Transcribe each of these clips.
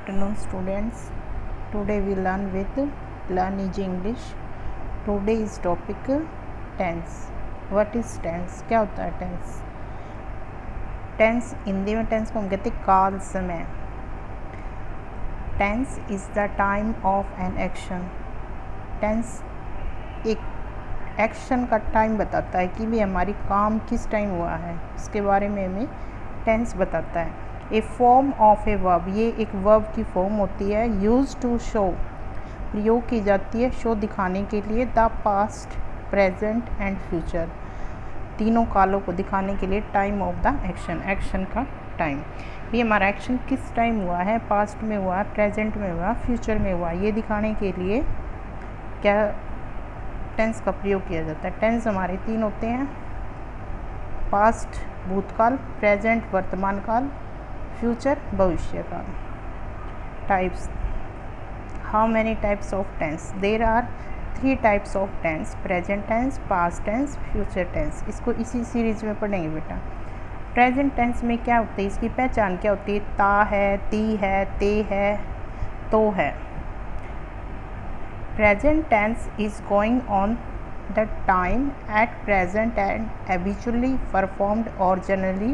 afternoon students. Today we learn with Learn Easy English. Today is topic tense. What is tense? क्या होता है tense? Tense Hindi में tense को हम कहते हैं काल समय. Tense is the time of an action. Tense एक एक्शन का टाइम बताता है कि भी हमारी काम किस टाइम हुआ है, उसके बारे में हमें टेंस बताता है. ए फॉर्म ऑफ ए वर्ब, ये एक वर्ब की फॉर्म होती है. यूज टू शो, प्रयोग की जाती है शो दिखाने के लिए. The past, present and future, तीनों कालों को दिखाने के लिए. Time of the action, action का टाइम. ये हमारा एक्शन किस टाइम हुआ है, पास्ट में हुआ, प्रेजेंट में हुआ, फ्यूचर में हुआ, ये दिखाने के लिए क्या टेंस का प्रयोग किया जाता है. टेंस हमारे तीन होते हैं: पास्ट भूतकाल, प्रेजेंट वर्तमान काल, फ्यूचर भविष्य काल. Types. How many types of tense? There are 3 types of tense: present tense, past tense, future tense. इसको इसी सीरीज में पढ़ेंगे बेटा. प्रेजेंट टेंस में क्या होती है, इसकी पहचान क्या होती है? ता है, ती है, ते है, तो है. Present tense is going on the time at present and habitually performed or generally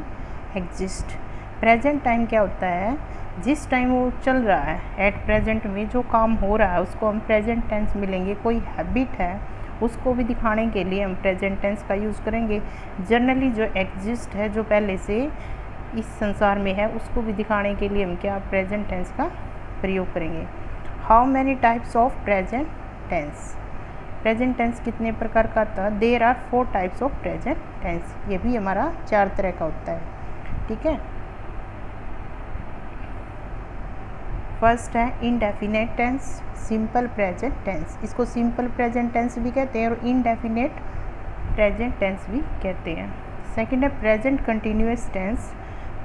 exist. Present time क्या होता है? जिस टाइम वो चल रहा है, at present में जो काम हो रहा है उसको हम present tense मिलेंगे. कोई हैबिट है उसको भी दिखाने के लिए हम present tense का यूज़ करेंगे. जनरली जो exist है, जो पहले से इस संसार में है, उसको भी दिखाने के लिए हम क्या present tense का प्रयोग करेंगे. How many types of present tense? Present tense कितने प्रकार का था? There are 4 types of present tense. ये भी हमारा 4 तरह का होता है. ठीक है. फर्स्ट है indefinite tense, simple present tense. इसको सिंपल प्रेजेंट टेंस भी कहते हैं और इनडेफिनेट प्रेजेंट टेंस भी कहते हैं. सेकेंड है प्रेजेंट कंटिन्यूस टेंस.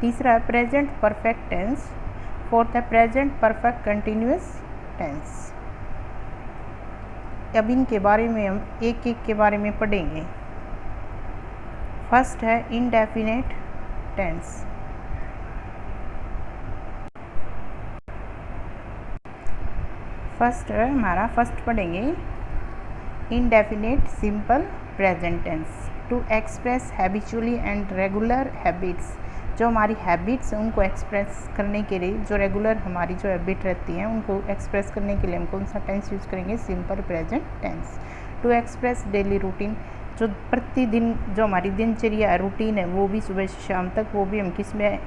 तीसरा है प्रेजेंट परफेक्ट टेंस. फोर्थ है प्रेजेंट परफेक्ट कंटिन्यूस टेंस. अब इनके बारे में हम एक एक के बारे में पढ़ेंगे. फर्स्ट है इनडेफिनेट टेंस. फर्स्ट पढ़ेंगे indefinite simple present tense. To express habitually and regular habits, जो हमारी हैबिट्स हैं उनको एक्सप्रेस करने के लिए, जो रेगुलर हमारी जो हैबिट रहती हैं उनको एक्सप्रेस करने के लिए हम कौन सा टेंस यूज़ करेंगे? Simple present tense. To express daily routine, जो प्रतिदिन जो हमारी दिनचर्या है, रूटीन है, वो भी सुबह से शाम तक, वो भी हम किस में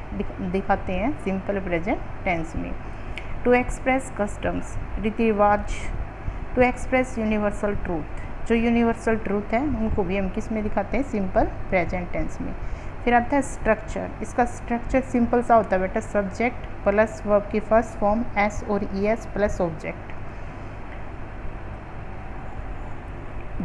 दिखाते हैं? सिंपल प्रेजेंट टेंस में. टू एक्सप्रेस कस्टम्स, रीति रिवाज. टू एक्सप्रेस यूनिवर्सल ट्रूथ, जो यूनिवर्सल ट्रूथ है उनको भी हम किस में दिखाते हैं? सिंपल प्रेजेंट टेंस में. फिर आता है स्ट्रक्चर. इसका स्ट्रक्चर सिंपल सा होता है बेटा. सब्जेक्ट प्लस वर्ब की फर्स्ट फॉर्म एस और ई एस प्लस ऑब्जेक्ट.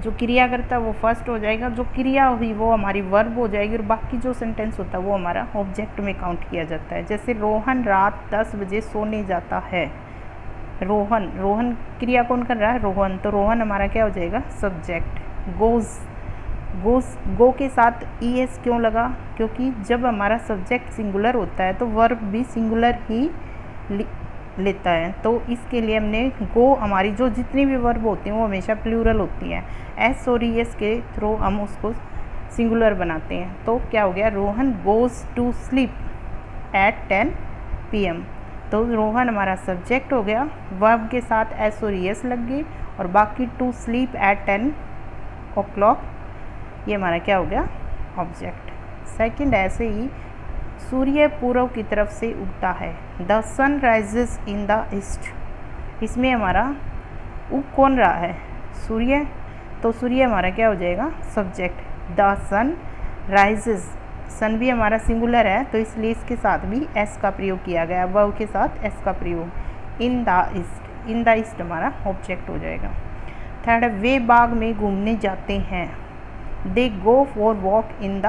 जो क्रिया करता है वो फर्स्ट हो जाएगा, जो क्रिया हुई वो हमारी वर्ब हो जाएगी और बाकी जो सेंटेंस होता है वो हमारा ऑब्जेक्ट में काउंट किया जाता है. जैसे रोहन रात 10 बजे सोने जाता है. रोहन क्रिया कौन कर रहा है? रोहन. तो रोहन हमारा क्या हो जाएगा? सब्जेक्ट. गो के साथ ई एस क्यों लगा? क्योंकि जब हमारा सब्जेक्ट सिंगुलर होता है तो वर्ब भी सिंगुलर ही लेता है. तो इसके लिए हमने गो, हमारी जो जितनी भी वर्ब होती हैं वो हमेशा प्लूरल होती हैं. एस और ई एस के थ्रू हम उसको सिंगुलर बनाते हैं. तो क्या हो गया? Rohan goes to sleep at 10 PM. तो रोहन हमारा सब्जेक्ट हो गया, वर्ब के साथ एस और ई एस लग गई और बाकी टू स्लीप एट 10 o'clock, ये हमारा क्या हो गया? ऑब्जेक्ट. सेकंड ऐसे ही सूर्य पूर्व की तरफ से उगता है. The sun rises in the east. इसमें हमारा उग कौन रहा है? सूर्य. तो सूर्य हमारा क्या हो जाएगा? सब्जेक्ट. द सन राइजेस, सन भी हमारा सिंगुलर है तो इसलिए इसके साथ भी एस का प्रयोग किया गया, वर्ब के साथ एस का प्रयोग. इन the east, in the east हमारा ऑब्जेक्ट हो जाएगा. थर्ड है वे बाग में घूमने जाते हैं. They go for walk in the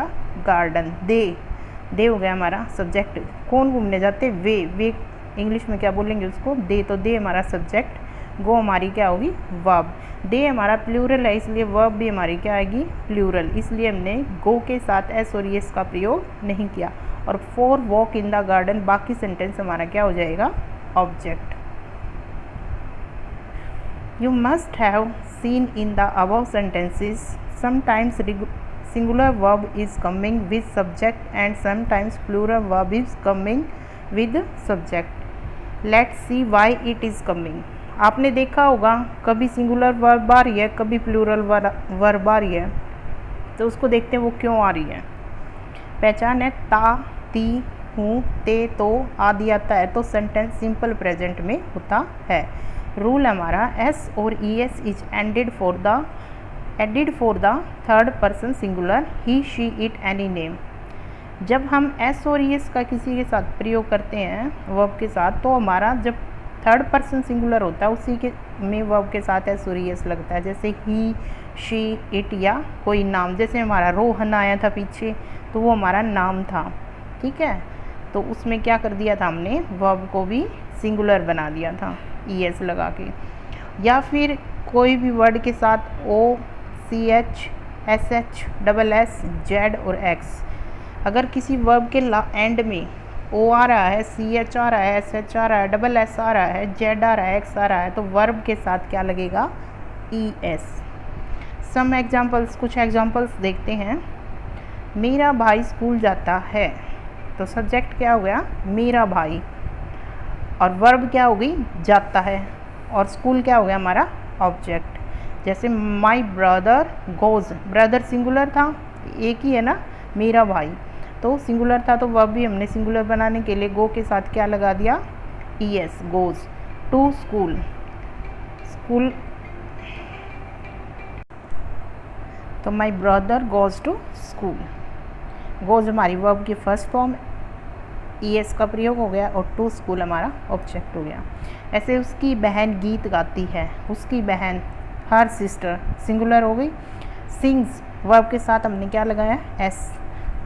garden. दे हो गया हमारा सब्जेक्ट. कौन घूमने जाते? वे इंग्लिश में क्या बोलेंगे उसको? दे. तो दे हमारा सब्जेक्ट. गो हमारी क्या होगी? वर्ब. दे हमारा प्लूरल है इसलिए वर्ब भी हमारी क्या आएगी? प्लूरल. इसलिए हमने गो के साथ एस और एस का प्रयोग नहीं किया. और for walk in the garden, बाकी सेंटेंस हमारा क्या हो जाएगा? Object. You must have seen in the above sentences sometimes singular verb is coming with subject and sometimes plural verb is coming with subject. Let's see why it is coming. आपने देखा होगा कभी singular verb आ रही है, कभी plural verb आ रही है, तो उसको देखते हैं वो क्यों आ रही है। पहचान है ता, ती, हूँ, ते, तो आदि आता है तो सेंटेंस सिंपल प्रेजेंट में होता है। रूल हमारा एस और e s is added for the third person singular he, she, it, any name. जब हम एस और ई एस का किसी के साथ प्रयोग करते हैं वर्ब के साथ, तो हमारा जब थर्ड पर्सन सिंगुलर होता है उसी के में वर्ब के साथ एस और ई एस लगता है, जैसे ही, शी, इट या कोई नाम। जैसे हमारा रोहन आया था पीछे, तो वो हमारा नाम था, ठीक है, तो उसमें क्या कर दिया था हमने, वर्ब को भी सिंगुलर बना दिया था ई एस लगा के। या फिर कोई भी वर्ड के साथ O, C H, S H, double S, Z और एक्स, अगर किसी वर्ब के एंड में ओ आ रहा है, सी एच आ रहा है, एस एच आ रहा है, डबल एस आ रहा है, जेड आ रहा है, एक्स आ रहा है, तो वर्ब के साथ क्या लगेगा, ई एस। सम एग्जाम्पल्स, कुछ एग्जाम्पल्स देखते हैं। मेरा भाई स्कूल जाता है, तो सब्जेक्ट क्या हो गया, मेरा भाई, और वर्ब क्या हो गई, जाता है, और स्कूल क्या हो गया हमारा ऑब्जेक्ट। जैसे माई ब्रदर गोज, ब्रदर सिंगुलर था, एक ही है ना, मेरा भाई तो सिंगुलर था, तो वर्ब भी हमने सिंगुलर बनाने के लिए गो के साथ क्या लगा दिया, E S, goes. To school, school, तो my brother goes to school, goes हमारी वर्ब की फर्स्ट फॉर्म, ई एस का प्रयोग हो गया, और टू स्कूल हमारा ऑब्जेक्ट हो गया। ऐसे उसकी बहन गीत गाती है, उसकी बहन, हर सिस्टर सिंगुलर हो गई। सिंग्स वर्ब के साथ हमने क्या लगाया, एस,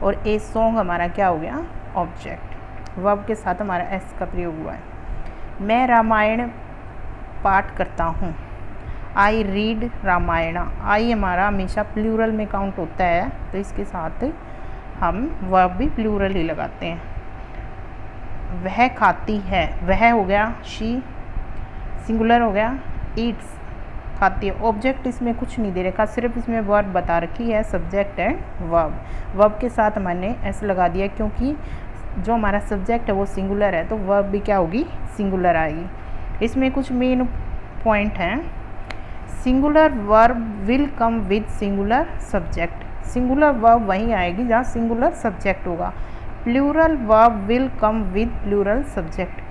और ए सॉन्ग हमारा क्या हो गया, ऑब्जेक्ट, वर्ब के साथ हमारा एस का प्रयोग हुआ है। मैं रामायण पाठ करता हूँ, आई रीड रामायणा, आई हमारा हमेशा प्लूरल में काउंट होता है, तो इसके साथ हम वर्ब भी प्लूरल ही लगाते हैं। वह खाती है, वह हो गया, शी सिंगुलर हो गया, ईट्स खाती है, ऑब्जेक्ट इसमें कुछ नहीं दे रखा, सिर्फ इसमें वर्ब बता रखी है, सब्जेक्ट एंड वर्ब। वर्ब के साथ मैंने एस लगा दिया क्योंकि जो हमारा सब्जेक्ट है वो सिंगुलर है, तो वर्ब भी क्या होगी, सिंगुलर आएगी। इसमें कुछ मेन पॉइंट हैं। Singular verb will come with singular subject, singular verb वहीं आएगी जहाँ सिंगुलर सब्जेक्ट होगा। Plural verb will come with plural subject,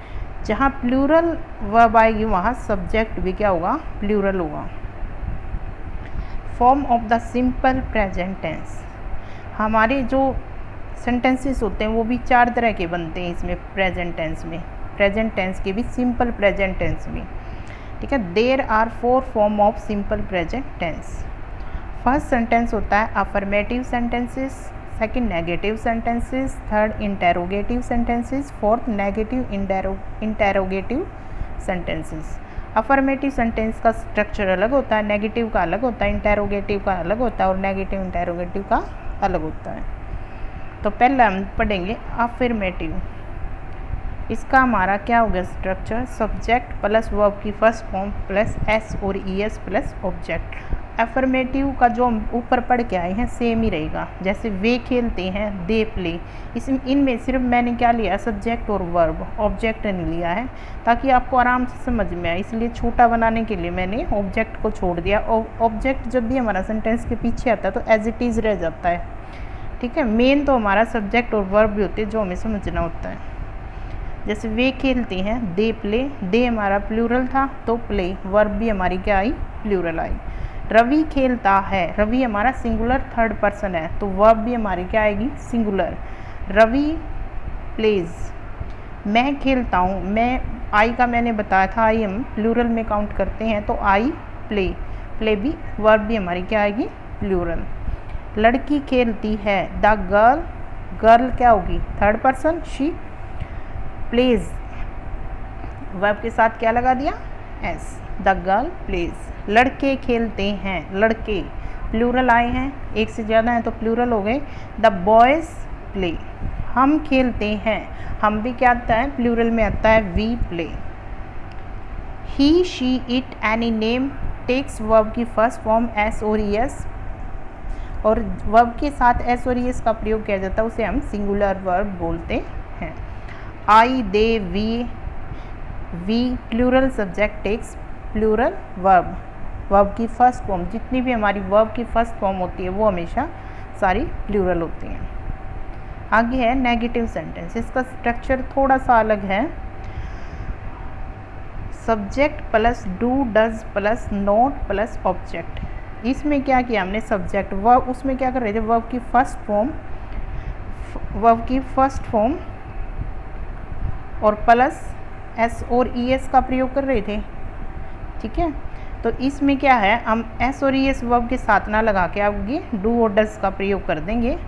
जहाँ प्लूरल वर्ब आएगी वहाँ सब्जेक्ट भी क्या होगा, प्लूरल होगा। Form of the simple present tense, हमारे जो सेंटेंसेस होते हैं वो भी चार तरह के बनते हैं इसमें प्रेजेंट टेंस में, प्रेजेंट टेंस के भी सिंपल प्रेजेंट टेंस में, ठीक है। There are 4 form of simple present tense. First sentence होता है affirmative sentences, second negative sentences, third interrogative sentences, fourth negative interrogative sentences. Affirmative sentence का स्ट्रक्चर अलग होता है, नेगेटिव का अलग होता है, इंटेरोगेटिव का अलग होता है और नेगेटिव इंटेरोगेटिव का अलग होता है। तो पहले हम पढ़ेंगे अफर्मेटिव। इसका हमारा क्या हो गया स्ट्रक्चर, सब्जेक्ट प्लस वर्ब की फर्स्ट फॉर्म प्लस एस और e S plus object. Affirmative का जो हम ऊपर पढ़ के आए हैं सेम ही रहेगा, जैसे वे खेलते हैं, दे प्ले, इनमें सिर्फ मैंने क्या लिया, सब्जेक्ट और वर्ब, ऑब्जेक्ट नहीं लिया है ताकि आपको आराम से समझ में आए, इसलिए छोटा बनाने के लिए मैंने ऑब्जेक्ट को छोड़ दिया। ऑब्जेक्ट जब भी हमारा सेंटेंस के पीछे आता है तो एज इट इज़ रह जाता है, ठीक है। मेन तो हमारा सब्जेक्ट और वर्ब भी होते हैं जो हमें समझना होता है। जैसे वे खेलते हैं, दे प्ले, दे हमारा प्लूरल था तो प्ले, वर्ब भी हमारी क्या आई, प्लूरल आई। रवि खेलता है, रवि हमारा सिंगुलर थर्ड पर्सन है तो वर्ब भी हमारी क्या आएगी, सिंगुलर, रवि प्लेज। मैं खेलता हूँ, मैं आई का मैंने बताया था, आई हम प्लूरल में काउंट करते हैं तो आई प्ले, प्ले भी वर्ब भी हमारी क्या आएगी, प्लूरल। लड़की खेलती है, द गर्ल, गर्ल क्या होगी, third person, she, plays verb के साथ क्या लगा दिया, एस, द गर्ल प्लेज। लड़के खेलते हैं, लड़के प्लूरल आए हैं, एक से ज़्यादा हैं तो प्लूरल हो गए, द बॉयज़ प्ले। हम खेलते हैं, हम भी क्या आता है, प्लूरल में आता है, we play, he, she, it, any name takes verb की फर्स्ट फॉर्म एस और ईएस, और वर्ब के साथ एस और ईएस का प्रयोग किया जाता है उसे हम सिंगुलर वर्ब बोलते हैं। I, they, we plural subject takes plural verb. Verb की फर्स्ट फॉर्म, जितनी भी हमारी वर्ब की फर्स्ट फॉर्म होती है वो हमेशा सारी प्लूरल होती हैं। आगे है नेगेटिव सेंटेंस। इसका स्ट्रक्चर थोड़ा सा अलग है। Subject plus do does plus not plus object. इसमें क्या किया हमने, सब्जेक्ट वर्ब, उसमें क्या कर रहे थे, वर्ब की फर्स्ट फॉर्म और प्लस एस और ईएस का प्रयोग कर रहे थे। ठीक है, तो इसमें क्या है, हम एस और ईएस वर्ब के साथ ना लगा के आगे डू और डज का प्रयोग कर देंगे,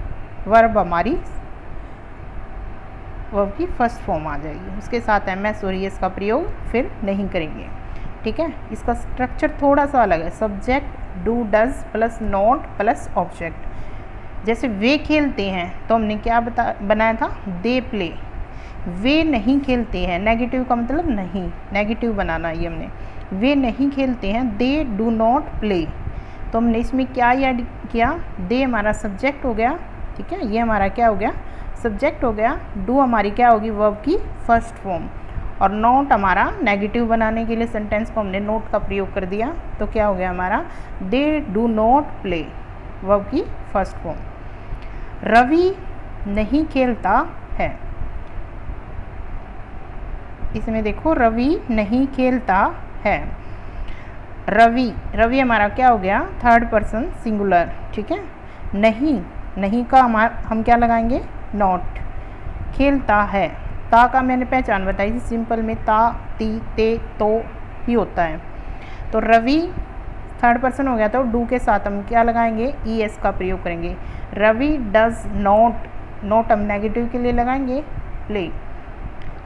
वर्ब हमारी वर्ब की फर्स्ट फॉर्म आ जाएगी, उसके साथ एम एस और ईएस का प्रयोग फिर नहीं करेंगे। ठीक है, इसका स्ट्रक्चर थोड़ा सा अलग है। Subject do does plus not plus object. जैसे वे खेलते हैं तो हमने क्या बनाया था, दे प्ले। वे नहीं खेलते हैं, नेगेटिव का मतलब नहीं, नेगेटिव बनाना ये हमने, वे नहीं खेलते हैं, दे डू नॉट प्ले। तो हमने इसमें क्या ऐड किया, दे हमारा सब्जेक्ट हो गया। ठीक है, ये हमारा क्या हो गया, सब्जेक्ट हो गया। डू हमारी क्या होगी, वर्ब की फर्स्ट फॉर्म, और नॉट हमारा नेगेटिव बनाने के लिए सेंटेंस को हमने नोट का प्रयोग कर दिया, तो क्या हो गया हमारा, they do not play, verb की फर्स्ट फॉर्म। रवि नहीं खेलता है। इसमें देखो, रवि नहीं खेलता है। रवि हमारा क्या हो गया, थर्ड पर्सन सिंगुलर। ठीक है, नहीं का हम क्या लगाएंगे, नॉट। खेलता है, ता का मैंने पहचान बताई थी, सिंपल में ता, ती, ते, तो ही होता है। तो रवि थर्ड पर्सन हो गया, तो डू के साथ हम क्या लगाएंगे, ईएस का प्रयोग करेंगे। रवि डज नॉट हम नेगेटिव के लिए लगाएंगे प्ले।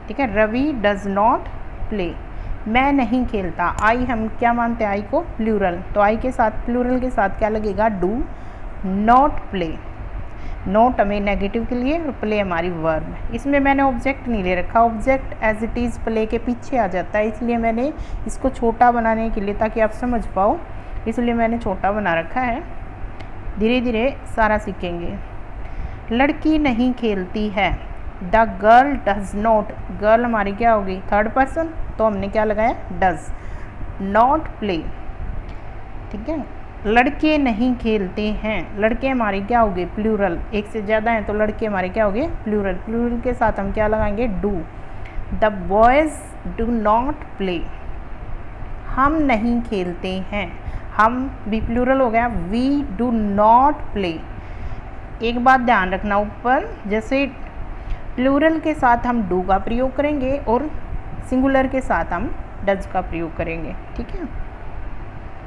ठीक है, रवि डज नॉट प्ले। मैं नहीं खेलता, आई हम क्या मानते हैं, आई को प्लूरल, तो आई के साथ प्लूरल के साथ क्या लगेगा, डू नॉट प्ले। नॉट हमें नेगेटिव के लिए और प्ले हमारी वर्ब। इसमें मैंने ऑब्जेक्ट नहीं ले रखा, object as it is play के पीछे आ जाता है, इसलिए मैंने इसको छोटा बनाने के लिए, ताकि आप समझ पाओ, इसलिए मैंने छोटा बना रखा है। धीरे धीरे सारा सीखेंगे। लड़की नहीं खेलती है, the girl does not. Girl हमारी क्या होगी, थर्ड पर्सन, तो हमने क्या लगाया, डज नॉट प्ले। ठीक है, लड़के नहीं खेलते हैं, लड़के हमारे क्या होंगे, प्लूरल, एक से ज़्यादा हैं तो लड़के हमारे क्या होंगे, प्लूरल। प्लूरल के साथ हम क्या लगाएंगे, do. The boys do not play, हम नहीं खेलते हैं, हम भी प्लूरल हो गया, वी डू नॉट प्ले। एक बात ध्यान रखना, ऊपर जैसे प्लूरल के साथ हम डू का प्रयोग करेंगे और सिंगुलर के साथ हम डज का प्रयोग करेंगे। ठीक है,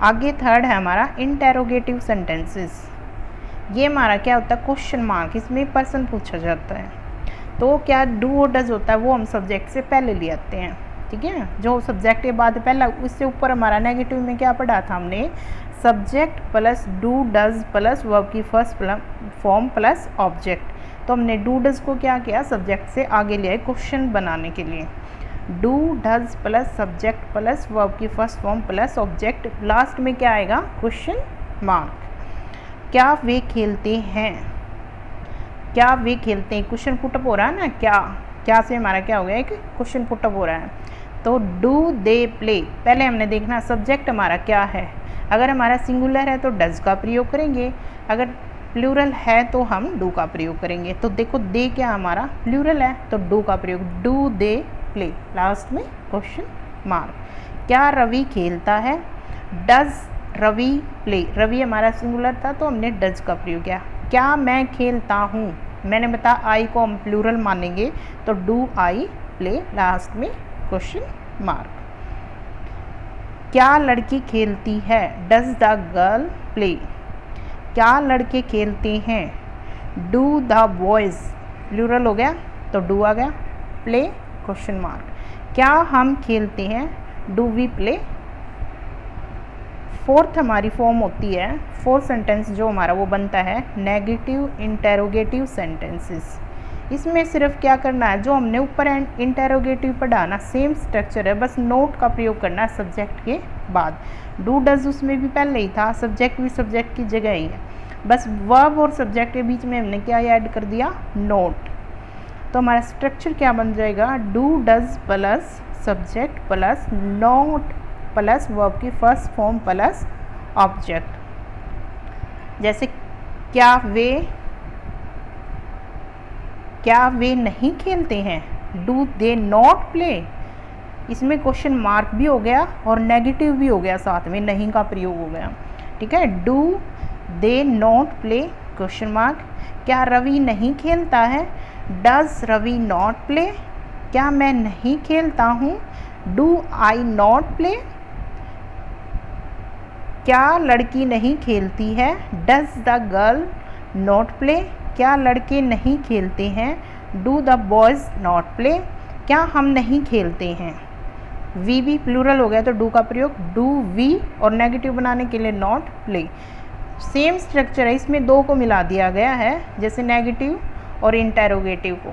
आगे थर्ड है हमारा इंटेरोगेटिव सेंटेंसेस। ये हमारा क्या होता है, क्वेश्चन मार्क, इसमें पर्सन पूछा जाता है। तो क्या डू और डज होता है वो हम सब्जेक्ट से पहले ले आते हैं। ठीक है, जो सब्जेक्ट के बाद पहला, उससे ऊपर हमारा नेगेटिव में क्या पढ़ा था हमने, subject plus do does plus verb की फर्स्ट फॉर्म प्लस ऑब्जेक्ट। तो हमने डू डज को क्या किया, सब्जेक्ट से आगे लिया क्वेश्चन बनाने के लिए। Do does plus subject plus verb की first form plus object, last में क्या आएगा, क्वेश्चन मार्क। क्या वे खेलते हैं, क्या वे खेलते हैं, क्वेश्चन पुटअप हो रहा है ना, क्या से हमारा क्या हो गया, एक क्वेश्चन पुटअप हो रहा है। तो डू दे प्ले, पहले हमने देखना सब्जेक्ट हमारा क्या है, अगर हमारा सिंगुलर है तो डज का प्रयोग करेंगे, अगर प्लूरल है तो हम डू का प्रयोग करेंगे। तो देखो दे क्या हमारा प्लूरल है, तो डू का प्रयोग, डू दे प्ले, लास्ट में क्वेश्चन मार्क। क्या रवि खेलता है, डज रवि प्ले, रवि हमारा सिंगुलर था तो हमने डज का प्रयोग किया। क्या मैं खेलता हूँ, मैंने बताया आई को हम प्लूरल मानेंगे तो डू आई प्ले, लास्ट में क्वेश्चन मार्क। क्या लड़की खेलती है, डज द गर्ल प्ले, क्या लड़के खेलते हैं, डू द बॉयज़, प्लूरल हो गया तो डू आ गया, प्ले क्वेश्चन मार्क। क्या हम खेलते हैं, डू वी प्ले। फोर्थ हमारी फॉर्म होती है, फोर्थ सेंटेंस जो हमारा वो बनता है नेगेटिव इंटेरोगेटिव सेंटेंसेस। इसमें सिर्फ क्या करना है, जो हमने ऊपर इंटेरोगेटिव पढ़ा ना, सेम स्ट्रक्चर है, बस नोट का प्रयोग करना है सब्जेक्ट के बाद। डू डज उसमें भी पहले ही था, सब्जेक्ट भी सब्जेक्ट की जगह ही है, बस वर्ब और सब्जेक्ट के बीच में हमने क्या ऐड कर दिया, नोट। तो हमारा स्ट्रक्चर क्या बन जाएगा, do does plus subject plus note plus verb की फर्स्ट फॉर्म प्लस ऑब्जेक्ट। जैसे क्या वे नहीं खेलते हैं, डू दे नॉट प्ले, इसमें क्वेश्चन मार्क भी हो गया और नेगेटिव भी हो गया, साथ में नहीं का प्रयोग हो गया, ठीक है। Do they not play question mark. क्या रवि नहीं खेलता है, डज रवि नॉट प्ले, क्या मैं नहीं खेलता हूँ, डू आई नॉट प्ले। क्या लड़की नहीं खेलती है, does the girl not play, क्या लड़के नहीं खेलते हैं, do the boys not play, क्या हम नहीं खेलते हैं। वी भी प्लूरल हो गया तो डू का प्रयोग, डू वी, और नेगेटिव बनाने के लिए नॉट प्ले। सेम स्ट्रक्चर है, इसमें दो को मिला दिया गया है, जैसे नेगेटिव और इंटेरोगेटिव को,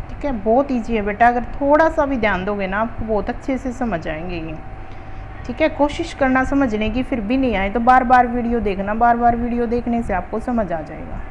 ठीक है। बहुत ईजी है बेटा, अगर थोड़ा सा भी ध्यान दोगे ना आपको बहुत अच्छे से समझ आएंगे ये, ठीक है। कोशिश करना समझने की, फिर भी नहीं आए तो बार बार वीडियो देखना, बार बार वीडियो देखने से आपको समझ आ जाएगा।